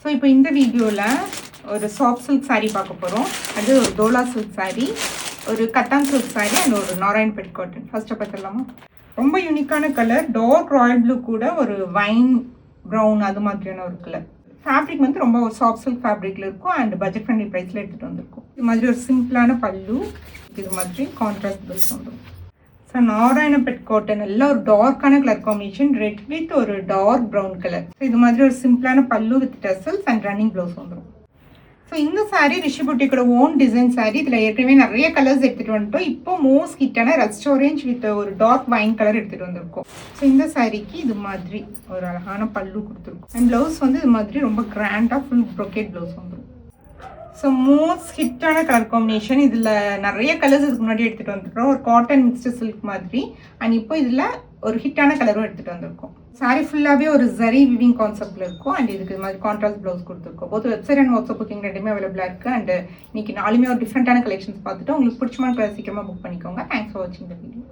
So இப்போ இந்த வீடியோவில் ஒரு சாஃப்ட் சில்க் saree பார்க்க போகிறோம். அது ஒரு டோலா சில்க் saree, ஒரு கட்டான் சில்க் saree அண்ட் ஒரு நாராயண்பேட் காட்டன். ஃபர்ஸ்ட்டை பார்த்துடலாமா? ரொம்ப யூனிக்கான கலர், டார்க் ராயல் ப்ளூ கூட ஒரு வைன் ப்ரௌன் அது மாதிரியான ஒரு கலர். ஃபேப்ரிக் வந்து ரொம்ப ஒரு சாஃப்ட் சில்க் ஃபேப்ரிக்கில் இருக்கும் அண்ட் பட்ஜெட் ஃப்ரெண்ட்லி ப்ரைஸில் எடுத்துகிட்டு வந்திருக்கும். இது மாதிரி ஒரு சிம்பிளான பல்லு, இது மாதிரி கான்ட்ராஸ்ட் ப்ளவுஸ் வந்துடும். ஸோ நாராயணபேட் காட்டன் எல்லாம் ஒரு டார்க்கான கலர் காம்பினேஷன், ரெட் வித் ஒரு டார்க் ப்ரௌன் கலர். ஸோ இது மாதிரி ஒரு சிம்பிளான பல்லு with tassels and running blouse வந்துடும். ஸோ இந்த saree ரிஷி புட்டிக்கோட ஓன் டிசைன் saree. இதில் ஏற்கனவே நிறைய கலர்ஸ் எடுத்துகிட்டு வந்துட்டோம். இப்போ மோஸ்ட் ஹிட்டான ரஸ்ட் ஆரஞ்ச் வித் ஒரு டார்க் வைன் கலர் எடுத்துகிட்டு வந்திருக்கோம். ஸோ இந்த சாரீக்கு இது மாதிரி ஒரு அழகான பல்லு கொடுத்துருக்கோம் அண்ட் ப்ளவுஸ் வந்து இது மாதிரி ரொம்ப கிராண்டாக ஃபுல் ப்ரொக்கேட் ப்ளவுஸ் வந்துடும். ஸோ மோஸ்ட் ஹிட்டான கலர் காம்பினேஷன். இதில் நிறைய கலர்ஸ் இதுக்கு முன்னாடி எடுத்துகிட்டு வந்துருக்கோம். ஒரு காட்டன் மிக்ஸ்டு சில்க் மாதிரி அண்ட் இப்போ இதில் ஒரு ஹிட்டான கலரும் எடுத்துகிட்டு வந்திருக்கோம். சாரி ஃபுல்லாகவே ஒரு ஜரி விவிங் கான்செப்டில் இருக்கும் அண்ட் இதுக்கு இது மாதிரி கான்ட்ராஸ்ட் ப்ளவுஸ் கொடுத்துருக்கோம். Both website and WhatsApp booking ரெண்டுமே அவைலபிளாக இருக்குது. அண்ட் இன்னைக்கு நாலுமே ஒரு டிஃப்ரெண்ட்டான கலெக்ஷன்ஸ் பார்த்துட்டு உங்களுக்கு பிடிச்சமான கலர் சீக்கிரமாக புக் பண்ணிக்கோங்க. தேங்க்ஸ் ஃபார் வாட்சிங் த வீடியோ.